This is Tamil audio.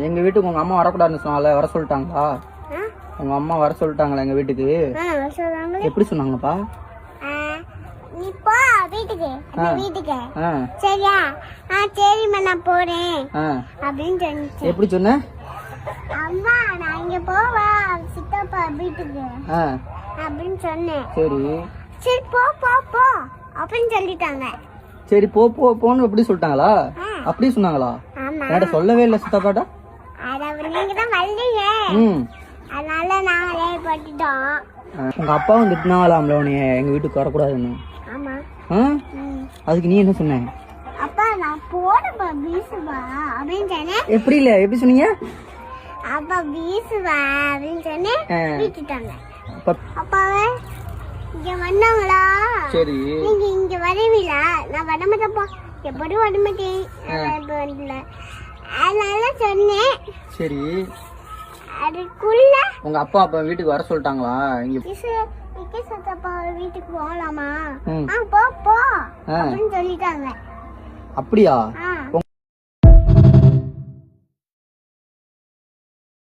எங்க வீட்டுக்கு உங்க அம்மா வரக்கூடாதுன்னு சொன்னால, வர சொல்லிட்டாங்களா? உங்க அம்மா வர சொல்லிட்டாங்களா எங்க வீட்டுக்கு? எப்படி சொன்னாங்கப்பா? நீ போ வீட்டுக்கு, வீட்டுக்கு. சரியா? சரிம்மா நான் போறேன் அப்படின்னு சொன்னேன். எப்படி சொன்ன? அம்மா நான் இங்க போவா சித்தப்பா வீட்டுக்கு அப்படின்னு சொன்னேன். சரி சரி போ போ போ அப்படின்னு சொல்லிட்டாங்க. சரி போ போ போன்னு எப்படி சொல்லிட்டாங்களா? அப்படி சொன்னாங்களா? என்கிட்ட சொல்லவே இல்லை சித்தப்பாட்டா. நீங்க தான் வந்தீங்க, அதனால நாங்களே பட்டுட்டோம். உங்க அப்பாவும் திட்டினாங்களாம்ல உன்னைய எங்க வீட்டுக்கு வரக்கூடாதுன்னு. ஆமா. அதுக்கு நீ என்ன சொன்ன? அப்பா நான் போறப்பா வீசுவா அப்படின்னு சொன்னேன். எப்படி இல்ல எப்படி சொன்னீங்க? அப்பா வீசுவா அப்படின்னு சொன்னேன், வீட்டுட்டாங்க. அப்பாவே இங்க வந்தாங்களா? சரி நீங்க இங்க வருவீங்களா? நான் வரமாட்டேப்பா, எப்படி வரமாட்டேன், அதனால சொன்னேன். சரி அதுக்குள்ள உங்க அப்பா அப்பா வீட்டுக்கு வர சொல்லிட்டாங்களா? சித்தப்பா வீட்டுக்கு போகலாமா? போ போ அப்படின்னு சொல்லிட்டாங்க. அப்படியா?